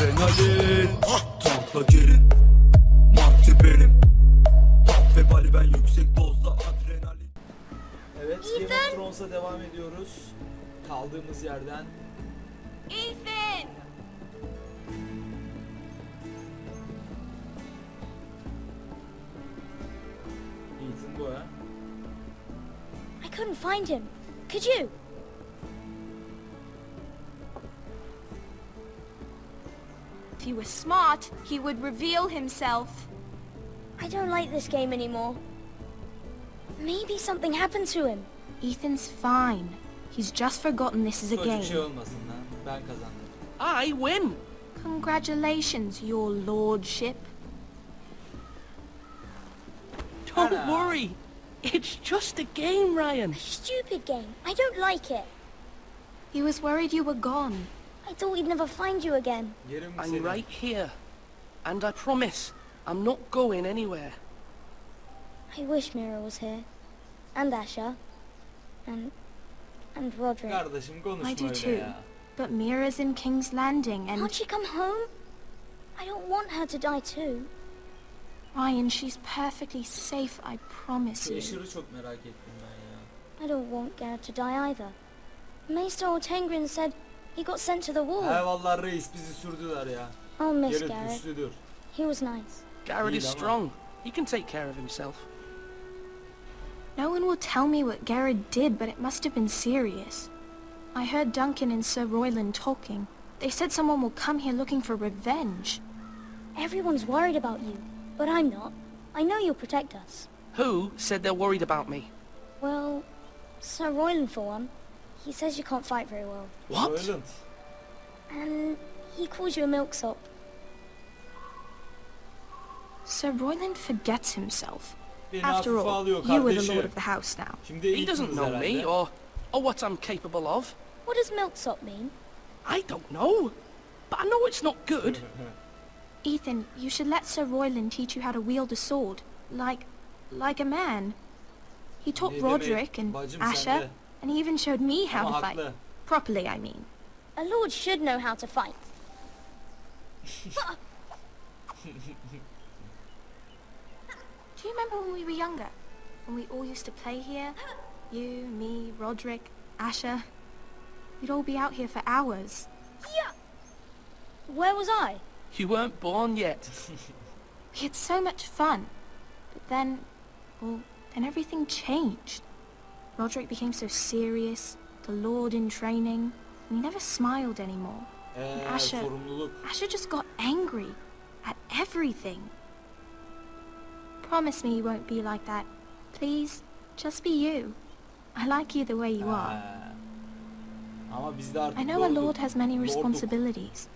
adrenalin. Tankla gelin, madde benim. Hap ve bali ben yüksek dozda adrenalin. Evet, Game of Thrones'a devam ediyoruz. Kaldığımız yerden. Ethan! Ethan bu ha. I couldn't find him. Could you? If he was smart, he would reveal himself. I don't like this game anymore. Maybe something happened to him. Ethan's fine. He's just forgotten this is a Çocuk game. şey olmasın lan. Ben kazandım. I win! Congratulations, your lordship. Don't worry. It's just a game, Ryan. Stupid game. I don't like it. He was worried you were gone. I thought we'd never find you again. Yerim mi I'm senin? right here. And I promise, I'm not going anywhere. I wish Mira was here. And Asha. And Roderick. Kardeşim konuşma I do öyle too. ya. But Mira's in King's Landing and... Can't she come home? I don't want her to die too. Ryan, she's perfectly safe, I promise Şu you. Asher'ı çok merak ettim ben ya. I don't want Garrett to die either. Maester Ortengrin said he got sent to the war. He vallahi reis bizi sürdüler ya. I'll miss Garrett Garrett. güçlüdür. He was nice. Garrett is İyi ama. strong. He can take care of himself. No one will tell me what Garrett did, but it must have been serious. I heard Duncan and Sir Royland talking. They said someone will come here looking for revenge. Everyone's worried about you, but I'm not. I know you'll protect us. Who said they're worried about me? Well, Sir Royland for one. He says you can't fight very well. What? Royland. And he calls you a milksop. Sir Royland forgets himself. Beni After hafife all, alıyor you were the kardeşim. lord of the house now. Şimdi He doesn't Ethan'ız know me herhalde. or what I'm capable of. What does milksop mean? I don't know. But I know it's not good. Ethan, you should let Sir Royland teach you how to wield a sword. Like a man. He taught Ne demek? Roderick and Bacım Asher, sende. and he even showed me how Ama to fight. haklı. Properly, I mean. A lord should know how to fight. Do you remember when we were younger? When we all used to play here? You, me, Roderick, Asher. We'd all be out here for hours. Yeah. Where was I? You weren't born yet. We had so much fun. But then, well, then everything changed. Roderick became so serious, the lord in training, and he never smiled anymore. And Asher Sorumluluk. just got angry at everything. Promise me you won't be like that. Please, just be you. I like you the way you are. Ama biz de artık I know a lorduk. lord has many Lorduk. responsibilities,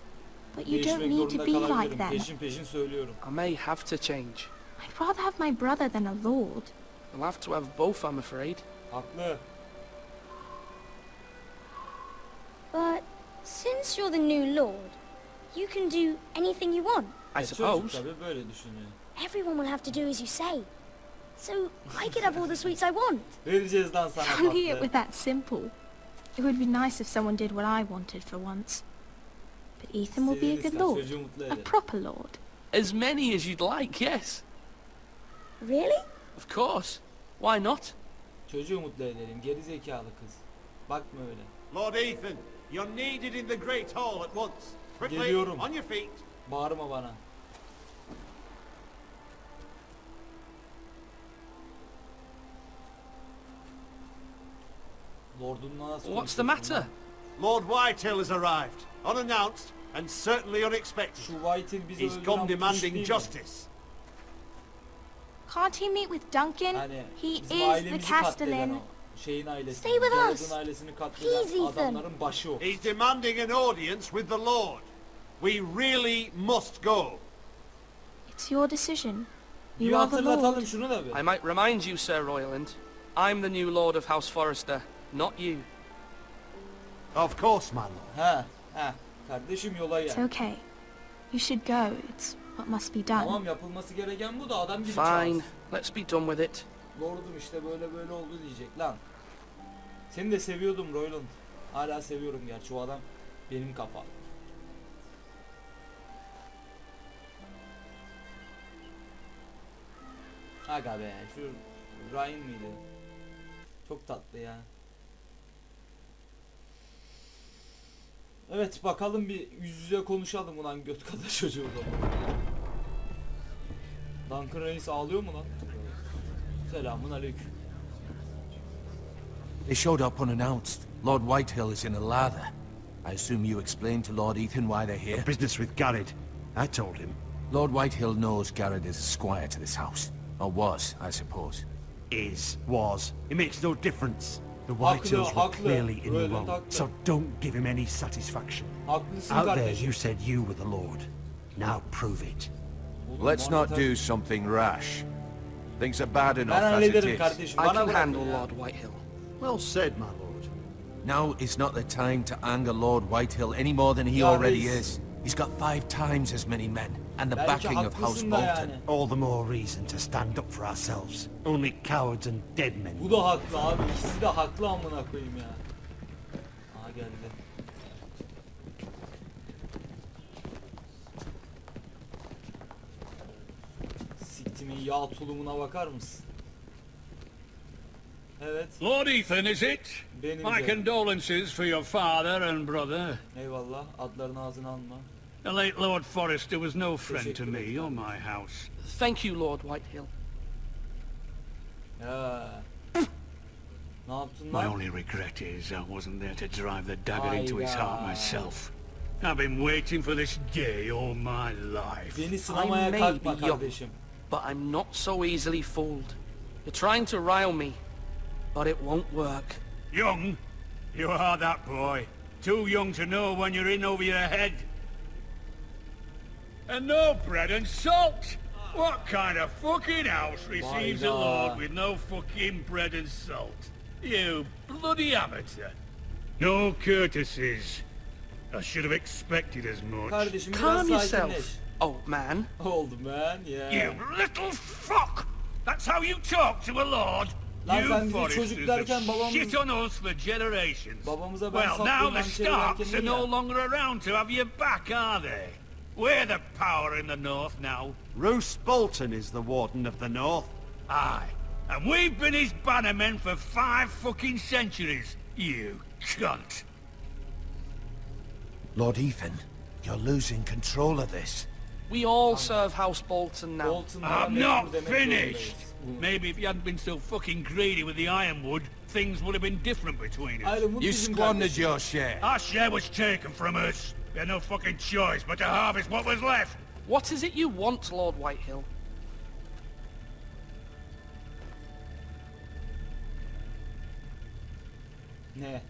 but you don't Değişmek need to zorunda be like kalabilirim. them. Peşin peşin söylüyorum. I may have to change. I'd rather have my brother than a lord. I'll have to have both, I'm afraid. Haklı. But since you're the new lord, you can do anything you want. I Çocuk suppose. tabii böyle düşünüyor. Everyone will have to do as you say. So I could have all the sweets I want. Vereceğiz lan sana Funny it tatlı. was that simple. It would be nice if someone did what I wanted for once. But Ethan will be a good Severiz lord. çocuğu mutlu A eder. proper lord. As many as you'd like, yes. Really? Of course. Why not? Çocuğu mutlu edelim. Geri zekalı kız. Bakma öyle. Lord Ethan, you're needed in the Great Hall at once. Quickly, Geliyorum. on your feet. Bağırma bana. Lordunla nasıl What's the konuşuyorsun matter? lan? Lord Whitehall has arrived, unannounced and certainly unexpected. Şu White'in bizi He's öldüren come bu kuş demanding değil mi? justice. Can't he meet with Duncan? Hani He bizim is the ailemizi katleden Castellan. o. Şeyin ailesi. Stay with Garrett'ın us. ailesini Please, katleden Ethan. adamların başı o. He's demanding an audience with the Lord. We really must go. It's your decision. Bir You are the hatırlatalım lord. şunu da bir. I might remind you, Sir Royland, I'm the new Lord of House Forrester, not you. Of course, my lord. Ha, ha. Kardeşim yola It's gel. okay. You should go. It's what must be done. Tamam yapılması gereken bu da adam gibi Fine, çağırsın. let's be done with it. Lordum işte böyle böyle oldu diyecek lan. Seni de seviyordum Royland. Hala seviyorum gerçi o adam benim kafa. Aga be, şu Ryan mıydı? Çok tatlı ya. Evet, bakalım bir yüz yüze konuşalım ulan göt kadar çocuğu da. Duncan Reis ağlıyor mu lan? Selamun aleyküm. They showed up unannounced. Lord Whitehill is in a lather. I assume you explained to Lord Ethan why they're here? Business with Garrett. I told him. Lord Whitehill knows Garrett is a squire to this house. Or was, I suppose. Was. It makes no difference. The Whitehills were haklı. clearly in the Roland wrong. haklı. So don't give him any satisfaction. Haklısın Out there kardeşim. you said you were the Lord. Now prove it. Oğlum, Let's bana not ter- do something rash. Things are bad enough Ben as it hallederim is. kardeşim. I Bana can bırakın handle ya. Lord Whitehill. Well said, my lord. Now is not the time to anger Lord Whitehill any more than he Ya already reis. is. He's got 5 times as many men, and the Belki backing of House haklısın da Bolton. yani. All the more reason to stand up for ourselves. Only cowards and dead men. Bu da haklı abi. İkisi de haklı amına koyayım ya. Aha geldi. Siktimin yağ tulumuna bakar mısın? Evet. Lord Ethan, is it? Benim My de. condolences for your father and brother. Eyvallah. Adlarını ağzına alma. The late Lord Forrester was no friend to Teşekkür me ederim. or my house. Thank you, Lord Whitehill. Ya. Ne yaptın My lan? only regret is I wasn't there to drive the dagger into his heart Hayda. myself. I've been waiting for this day all my life. Beni I sınamaya may kalkma be young, kardeşim. but I'm not so easily fooled. You're trying to rile me, but it won't work. Young? You are that boy. Too young to know when you're in over your head. And no bread and salt! What kind of fucking house receives a Hayda. lord with no fucking bread and salt? You bloody amateur. No courtesies. I should have expected as much. Kardeşim biraz Calm sakinleş. yourself, old man. Oldu man ya. You little fuck! That's how you talk to a lord? Lan sen You bize foresters çocuk derken have shit on us for generations. Babamıza ben Well, now sattığım the hançeri verken Starks ne are ya? no longer around to have your back, are they? We're the power in the north now. Roose Bolton is the Warden of the North. Aye. And we've been his bannermen for 5 fucking centuries, you cunt. Lord Ethan, you're losing control of this. We all serve House Bolton now. Bolton'lara I'm mecbur not demek finished. zorundayız. Maybe if you hadn't been so fucking greedy with the ironwood, things would have been different between us. Ayrımut You bizim squandered kardeşim. your share. Our share was taken from us. We had no fucking choice but to harvest what was left. What is it you want, Lord Whitehill? Ne?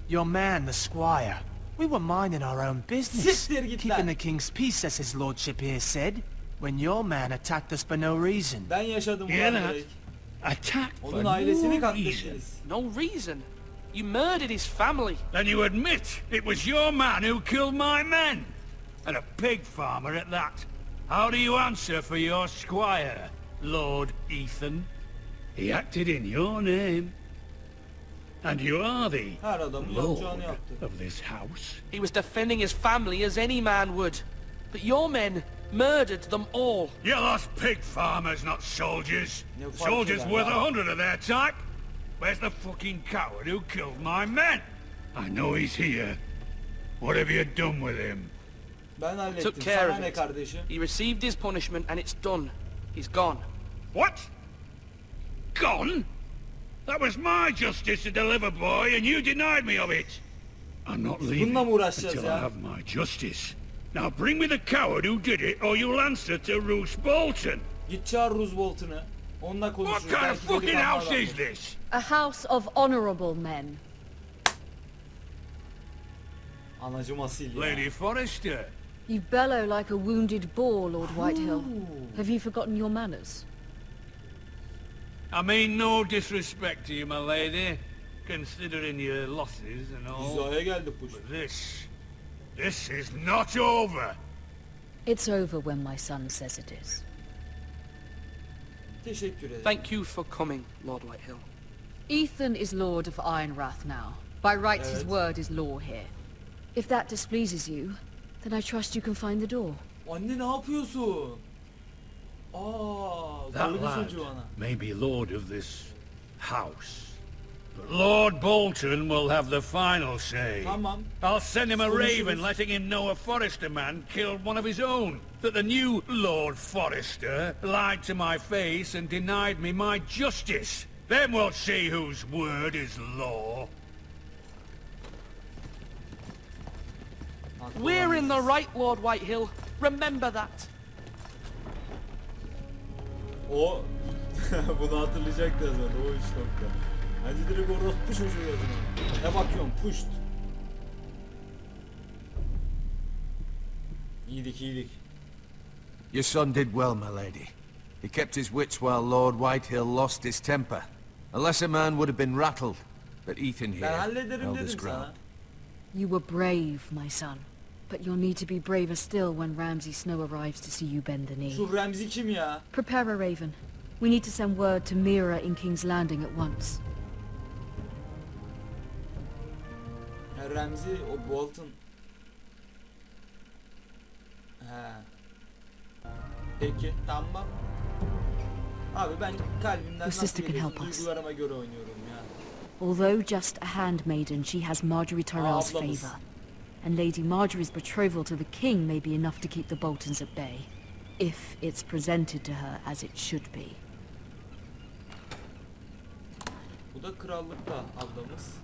Your man, the squire. We were minding our own business. Siktir git Keeping lan. the king's peace, as his lordship here said, when your man attacked us for no reason. Ben yaşadım Yeah, ulan that. direkt. Attacked for Onun no ailesini reason. katlettiniz. No reason. You murdered his family. Then you admit it was your man who killed my men. And a pig farmer at that. How do you answer for your squire, Lord Ethan? He acted in your name. And you are the Her adamın lord yapacağını yaptı. of this house. He was defending his family as any man would. But your men murdered them all. You lost pig farmers, not soldiers. Ne fark Soldiers eder worth ya? 100 of their type. Where's the fucking coward who killed my men? I know he's here. What have you done with him? Ben hallettim. Took care Sana of ne it. kardeşim? He received his punishment and it's done. He's gone. What? Gone? That was my justice to deliver, boy, and you denied me of it. I'm not leaving Bununla mı uğraşacağız until I ya? have my justice. Now bring me the coward who did it, or you'll answer to Roose Bolton. Git çağır Roosevelt'ını. Onunla What konuşuruz. kind of Belki fucking delikanlı house adamdır. is this? A house of honorable men. Anacım asil ya. Lady Forrester. You bellow like a wounded boar, Lord Whitehill. Have you forgotten your manners? I mean no disrespect to you, my lady, considering your losses and all. Hizaya geldi puş. But this is not over. It's over when my son says it is. Teşekkür ederim. Thank you for coming, Lord Whitehill. Ethan is Lord of Ironrath now. By rights his Evet. word is law here. If that displeases you, then I trust you can find the door. Anne ne yapıyorsun? Aa, That dalga lad çocuğu ana. may be lord of this house, but Lord Bolton will have the final say. Tamam. I'll send him a Konuşuruz. raven letting him know a Forrester man killed one of his own. That the new Lord Forrester lied to my face and denied me my justice. Then we'll see whose word is law. Haklı We're olan in the biziz. right, Lord Whitehill. Remember that. O bunu hatırlayacak da zaten o 3 nokta. Hadi direkt orospu çocuğu yazın. Ne bakıyorsun? Puşt. İyiydik. Your son did well, my lady. He kept his wits while Lord Whitehill lost his temper. A lesser man would have been rattled, but Ethan here Ben hallederim held his dedim ground. sana. You were brave, my son. But you'll need to be braver still when Ramsay Snow arrives to see you bend the knee. Şu Ramsey kim ya? Prepare a raven. We need to send word to Mira in King's Landing at once. Ha, Ramsey o Bolton. He. Peki tamam. Abi ben kalbimden Your nasıl sister can geliyorsun? help us. Duygularıma göre oynuyorum ya. Although just a handmaiden, she has Marjorie Tyrell's ablamız. favour. And Lady Marjorie's betrothal to the king may be enough to keep the Boltons at bay. If it's presented to her as it should be. Bu da krallıkta ablamız.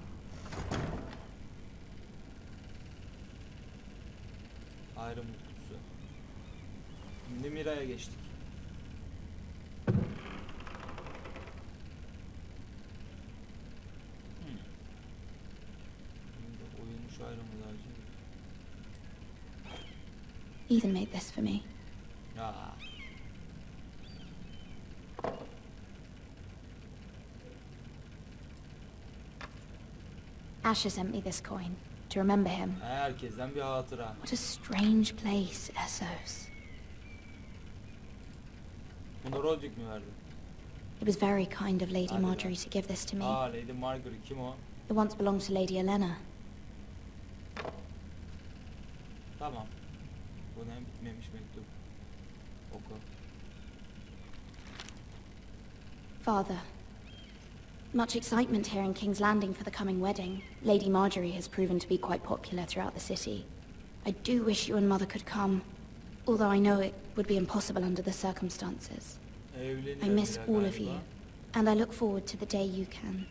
Ayrım kutusu. Şimdi Mira'ya geçtik. Şimdi oyunmuş ayrımlarcı. Ethan made this for me. Ya. Asher sent me this coin to remember him. Herkesten bir hatıra. What a strange place, Essos. Bunu Roderick mi verdi? It was very kind of Lady Hadi Marjorie lan. to give this to me. Aa, Lady Margaret kim o? It once belonged to Lady Elena. Tamam. Bu ne bitmemiş mektup. Oku. Father, much excitement here in King's Landing for the coming wedding. Lady Marjorie has proven to be quite popular throughout the city. I do wish you and Mother could come, although I know it would be impossible under the circumstances. Evleniyor I miss bile all of galiba. you, and I look forward to the day you can.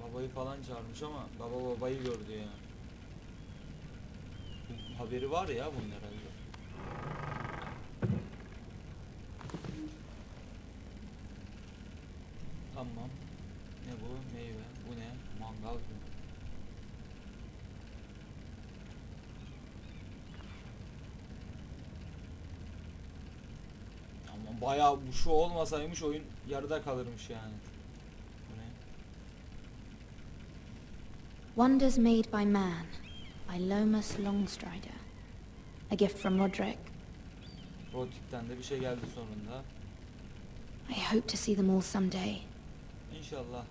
Babayı falan çağırmış ama baba babayı gördü ya. Haberi var ya bunun herhalde. Tamam. Ne bu? Meyve. Bu ne? Mangal mı? Ama bayağı bu şu olmasaymış oyun yarıda kalırmış yani. Bu ne? Wonders Made by Man by Lomas Longstrider. A gift from Roderick. Roderick'ten de bir şey geldi sonunda. I hope to see them all someday. İnşallah.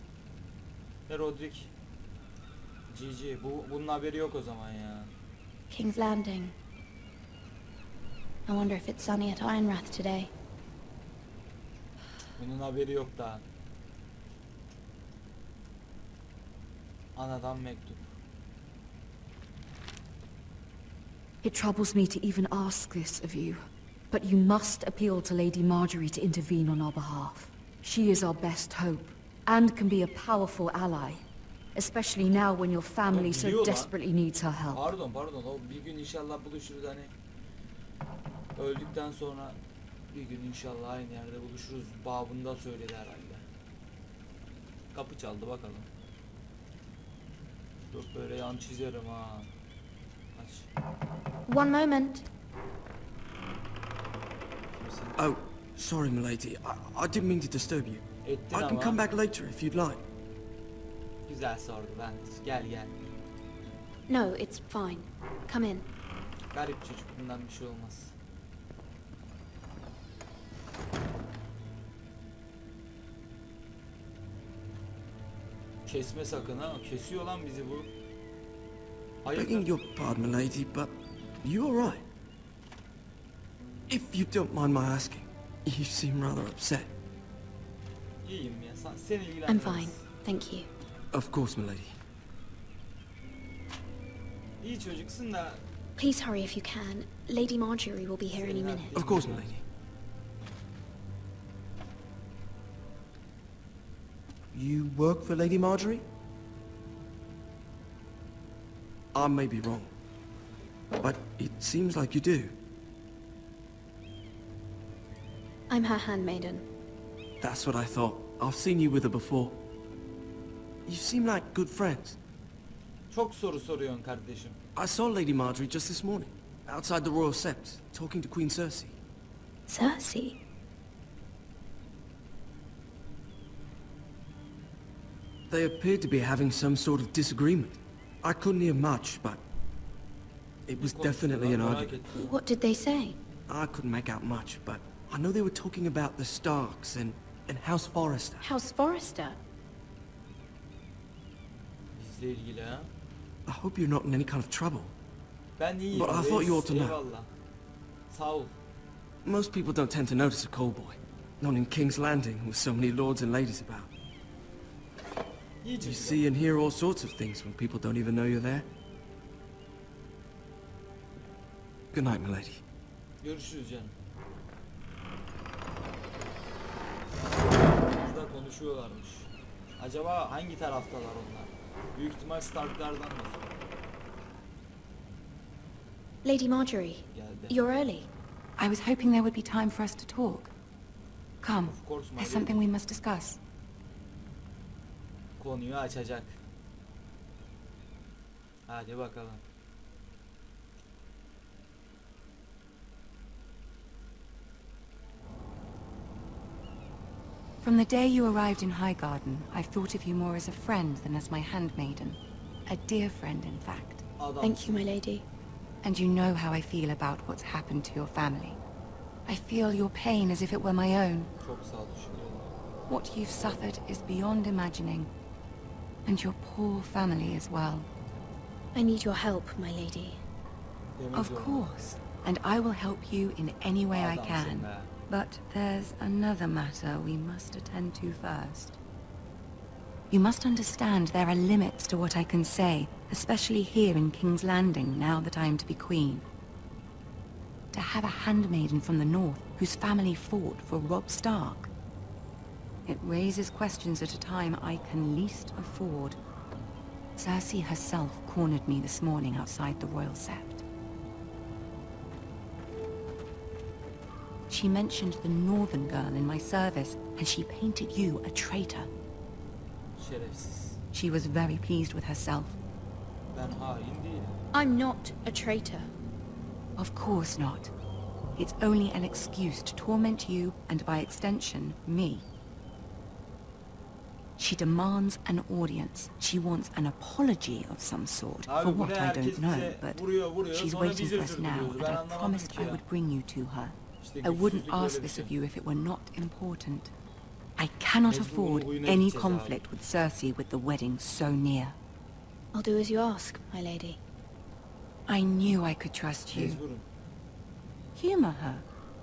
Ve Roderick. GG. Bunun haberi yok o zaman ya. King's Landing. I wonder if it's sunny at Ironrath today. Bunun haberi yok daha. Anadan mektup. It troubles me to even ask this of you, but you must appeal to Lady Marjorie to intervene on our behalf. She is our best hope, and can be a powerful ally, especially now when your family so biliyor lan. desperately needs her help. Pardon o bir gün inşallah buluşuruz hani. Öldükten sonra bir gün inşallah aynı yerde buluşuruz babında söyledi herhalde. Kapı çaldı bakalım. Yok böyle yan çizerim ha. Aç. One moment. Kimsin? Oh, sorry, milady. I didn't mean to disturb you. Ettin I can ama. come back later if you'd like. Güzel sordu ben. Gel. No, it's fine. Come in. Garip çocuk bundan bir şey olmaz. Kesme sakın ha. Kesiyor lan bizi bu. Begging Hayır. your pardon, milady, but you all right? If you don't mind my asking. You seem rather upset. İyiyim ya. Seni I'm ilgilendirmez. fine, thank you. Of course, my lady. İyi çocuksun da Please hurry if you can. Lady Marjorie will be here any minute. Of course, my lady. You work for Lady Marjorie? I may be wrong, but it seems like you do. I'm her handmaiden. That's what I thought. I've seen you with her before. You seem like good friends. çok soru soruyorsun kardeşim. I saw Lady Marjorie just this morning, outside the Royal Sept, talking to Queen Cersei. Cersei? They appeared to be having some sort of disagreement. I couldn't hear much, but it was definitely an argument. What did they say? I couldn't make out much, but I know they were talking about the Starks and House Forrester. House Forrester? Bizle ilgili ha. I hope you're not in any kind of trouble. Ben iyiyim. But I thought you ought to know. Eyvallah. Sağ ol. Most people don't tend to notice a call boy. Not in King's Landing with so many lords and ladies about. İyi You çocuk. see and hear all sorts of things when people don't even know you're there. Good night, my lady. Görüşürüz canım. Burada konuşuyorlarmış. Acaba hangi taraftalar onlar? Büyük ihtimal Stark'lardan mı? Lady Marjorie, Geldi. you're early. I was hoping there would be time for us to talk. Come, Of course, my there's lady. something we must discuss. Konuyu açacak. Hadi bakalım. From the day you arrived in Highgarden, I've thought of you more as a friend than as my handmaiden. A dear friend, in fact. Adam. Thank you, my lady. And you know how I feel about what's happened to your family. I feel your pain as if it were my own. Çok sağ ol, teşekkür ederim. What you've suffered is beyond imagining. And your poor family as well. I need your help, my lady. Demek Of zorunda. course. And I will help you in any way I Adamsın can. be. But there's another matter we must attend to first. You must understand there are limits to what I can say, especially here in King's Landing, now that I am to be queen. To have a handmaiden from the north whose family fought for Robb Stark. It raises questions at a time I can least afford. Cersei herself cornered me this morning outside the Royal Sept. She mentioned the northern girl in my service, and she painted you a traitor. Şerefsiz. She was very pleased with herself. Ben hain değilim. I'm not a traitor. Of course not. It's only an excuse to torment you, and by extension, me. She demands an audience. She wants an apology of some sort. Abi For bu what ne, I herkes don't know, bize but vuruyor she's sonra waiting biz for us özür now, diliyoruz. and Ben I anlamadım promised ki I ya. would bring you to her. İşte I wouldn't güçsüzlük ask böyle bir this şey. of you if it were not important. I cannot Mecbur afford huyuna any gideceğiz abi. conflict with Cersei with the wedding so near. I'll do as you ask, my lady. I knew I could trust you. Mecburum. Humor her.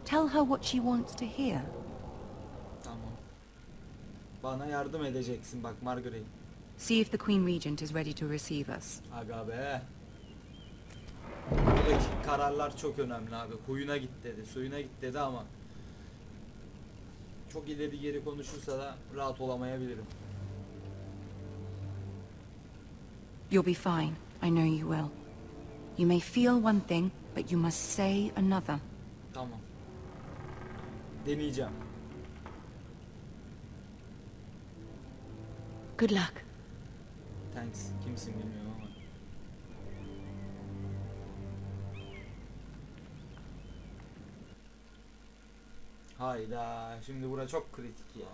Tell her what she wants to hear. Tamam. Bana yardım edeceksin bak Margaret. See if the Queen Regent is ready to receive us. Aga be. Buradaki kararlar çok önemli abi. Huyuna git dedi, suyuna git dedi ama çok ileri geri konuşursa da rahat olamayabilirim. You'll be fine. I know you will. You may feel one thing, but you must say another. Tamam. Deneyeceğim. Good luck. Thanks. Kimsin bilmiyorum ama. Hayda. Şimdi bura çok kritik ya.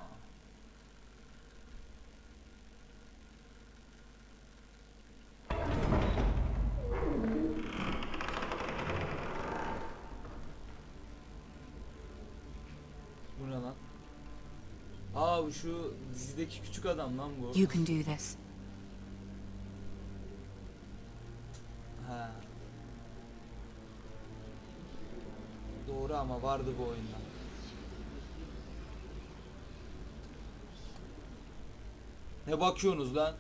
Bu ne lan? Aa bu şu dizideki küçük adam lan bu. You can do this. Ha. Doğru ama vardı bu oyunda. Ne bakıyorsunuz lan?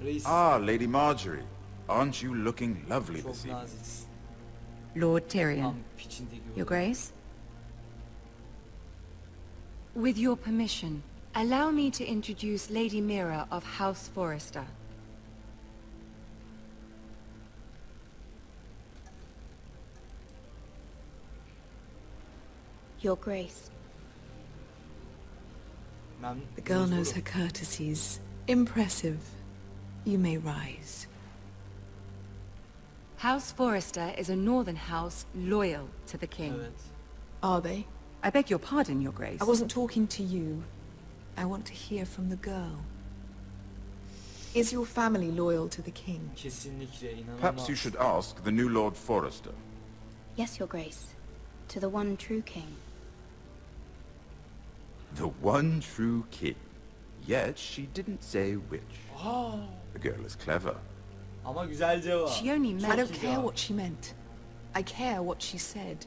Reis Ah, Lady Marjorie. Aren't you looking lovely çok this evening? naziksin. Lord Tam Tyrion, piçindeki Your oğlum. Grace? With your permission, allow me to introduce Lady Mira of House Forrester. Your Grace. Ben The girl knows her courtesies. Impressive. You may rise. House Forrester is a northern house loyal to the king. Evet. Are they? I beg your pardon, Your Grace. I wasn't talking to you. I want to hear from the girl. Is your family loyal to the king? Kesinlikle inanılmaz. Perhaps you should ask the new Lord Forrester. Yes, Your Grace. To the one true king. The one true king. Yet she didn't say which. Aa, The girl is clever. ama güzel cevap. She only I meant... don't care what she meant. I care what she said.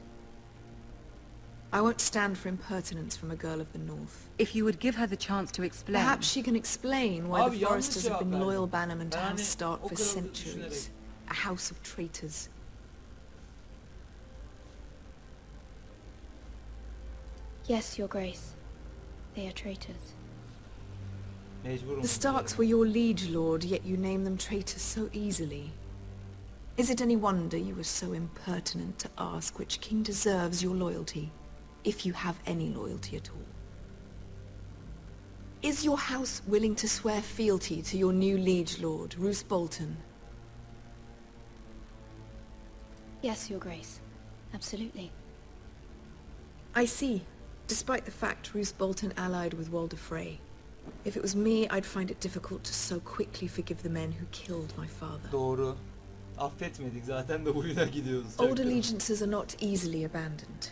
I won't stand for impertinence from a girl of the north. If you would give her the chance to explain... Perhaps she can explain why Abi, the yanlış Forresters have been cevap loyal verdim. bannermen to Ben House hani Stark o for kadar centuries. düşünerek. A house of traitors. Yes, Your Grace. They are traitors. Mecburum. The Starks were your liege lord, yet you name them traitors so easily. Is it any wonder you were so impertinent to ask which king deserves your loyalty, if you have any loyalty at all? Is your house willing to swear fealty to your new liege lord, Roose Bolton? Yes, Your Grace. Absolutely. I see. Despite the fact Roose Bolton allied with Walder Frey. If it was me, I'd find it difficult to so quickly forgive the men who killed my father. Doğru. Affetmedik zaten de buyuna gidiyoruz. Old allegiances are not easily abandoned.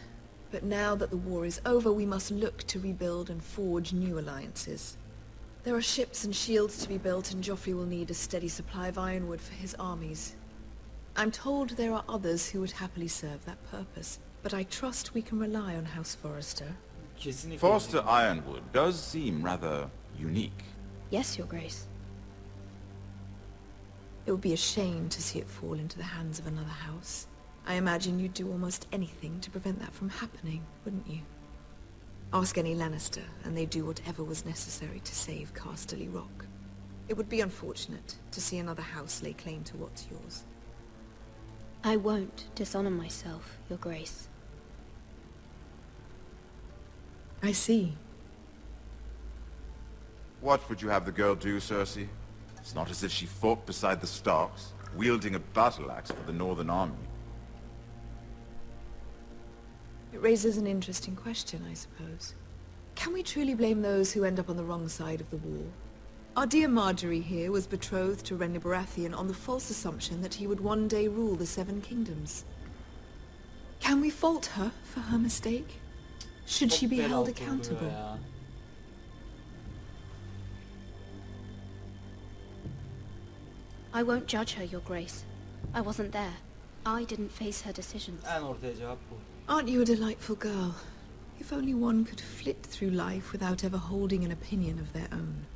But now that the war is over, we must look to rebuild and forge new alliances. There are ships and shields to be built, and Joffrey will need a steady supply of ironwood for his armies. I'm told there are others who would happily serve that purpose, but I trust we can rely on House Forrester. Kesinlikle. Forster Ironwood does seem rather unique. Yes, Your Grace. It would be a shame to see it fall into the hands of another house. I imagine you'd do almost anything to prevent that from happening, wouldn't you? Ask any Lannister, and they'd do whatever was necessary to save Casterly Rock. It would be unfortunate to see another house lay claim to what's yours. I won't dishonor myself, Your Grace. I see. What would you have the girl do, Cersei? It's not as if she fought beside the Starks, wielding a battle axe for the Northern Army. It raises an interesting question, I suppose. Can we truly blame those who end up on the wrong side of the war? Our dear Marjorie here was betrothed to Renly Baratheon on the false assumption that he would one day rule the Seven Kingdoms. Can we fault her for her mistake? Should she be held accountable? Ya. I won't judge her, Your Grace. I wasn't there. I didn't face her decisions. En ortaya cevap bu. Aren't you a delightful girl? If only one could flit through life without ever holding an opinion of their own.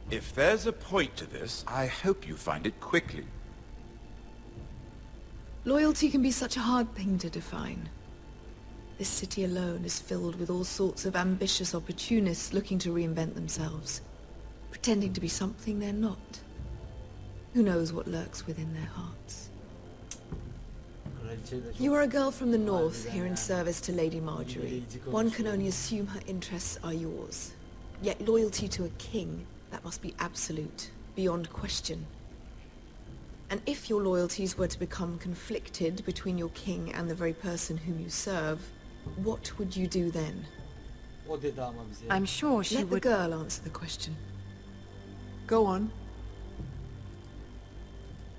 If there's a point to this, I hope you find it quickly. Loyalty can be such a hard thing to define. This city alone is filled with all sorts of ambitious opportunists looking to reinvent themselves, pretending to be something they're not. Who knows what lurks within their hearts? Kraliçe de çok- You are a girl from the north, here in service to Lady Marjorie. One can only assume her interests are yours. Yet loyalty to a king, that must be absolute, beyond question. And if your loyalties were to become conflicted between your king and the very person whom you serve, what would you do then? O dedi ama bize. I'm sure she Let the would... girl answer the question. Go on.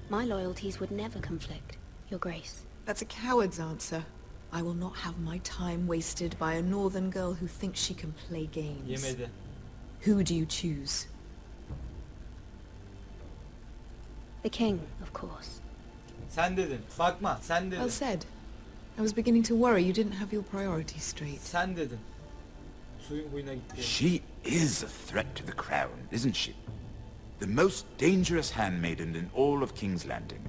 My loyalties would never conflict, Your Grace. That's a coward's answer. I will not have my time wasted by a northern girl who thinks she can play games. Yemedi. Who do you choose? The king, of course. Sen dedin. Bakma sen dedin. Well said. I was beginning to worry you didn't have your priorities straight. Sen dedin. Suyun buyuna gitti. She is a threat to the crown, isn't she? The most dangerous handmaiden in all of King's Landing.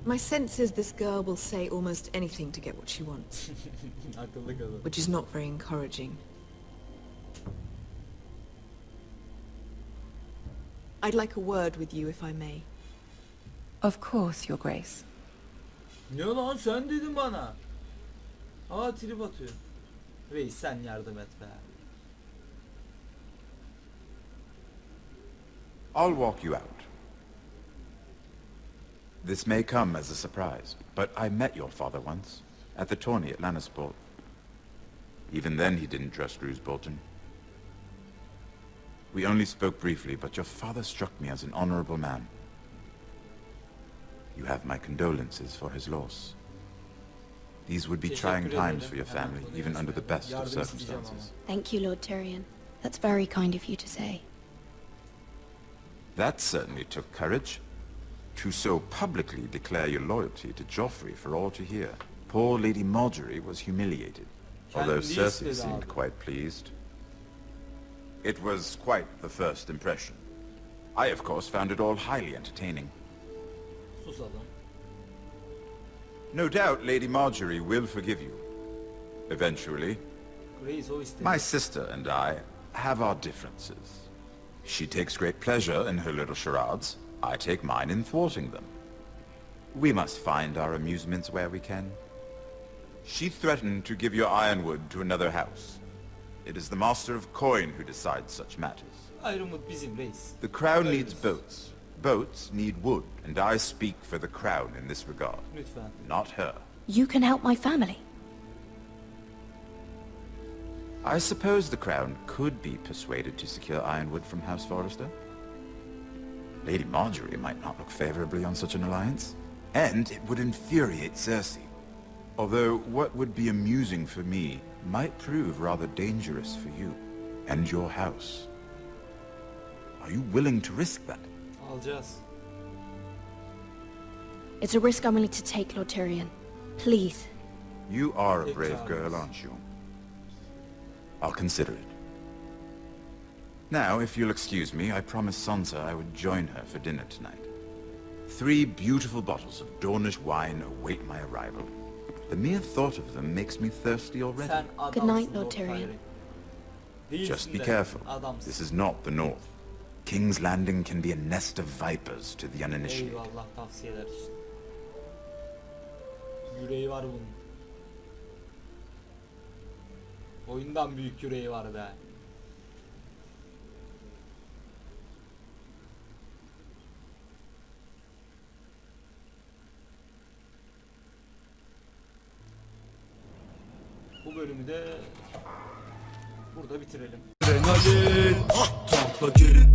My sense is this girl will say almost anything to get what she wants. Akıllı kadın. Which is not very encouraging. I'd like a word with you, if I may. Of course, Your Grace. Ne lan sen dedin bana. Aa trip atıyor. Reis sen yardım et be. I'll walk you out. This may come as a surprise, but I met your father once, at the tourney at Lannisport. Even then he didn't trust Roose Bolton. We only spoke briefly, but your father struck me as an honorable man. You have my condolences for his loss. These would be trying times for your family, even under the best of circumstances. Thank you, Lord Tyrion. That's very kind of you to say. That certainly took courage. To so publicly declare your loyalty to Joffrey for all to hear. Poor Lady Marjorie was humiliated, although Cersei seemed quite pleased. It was quite the first impression. I, of course, found it all highly entertaining. Susalım. No doubt Lady Marjorie will forgive you. Eventually. Reis o istedi. My sister and I have our differences. She takes great pleasure in her little charades. I take mine in thwarting them. We must find our amusements where we can. She threatened to give your ironwood to another house. It is the Master of Coin who decides such matters. Ayrımut bizim reis. The crown needs boats. Boats need wood, and I speak for the crown in this regard. Lütfen. Not her. You can help my family. I suppose the crown could be persuaded to secure ironwood from House Forrester. Lady Marjorie might not look favorably on such an alliance, and it would infuriate Cersei. Although what would be amusing for me might prove rather dangerous for you and your house. Are you willing to risk that? Alacağız. It's a risk I'm willing to take, Lord Tyrion. Please. You are a brave girl, aren't you? I'll consider it. Now, if you'll excuse me, I promised Sansa I would join her for dinner tonight. 3 beautiful bottles of Dornish wine await my arrival. The mere thought of them makes me thirsty already. Sen Good night, adamsın Lord Tyrion. Değilsin Just be de, careful. adamsın. This is not the North. King's Landing can be a nest of vipers to the uninitiated. Eyvallah tavsiyeler işte. Yüreği var bunun. Oyundan büyük yüreği var be. Bu bölümü de burada bitirelim. Adrenalin, tankla gelin.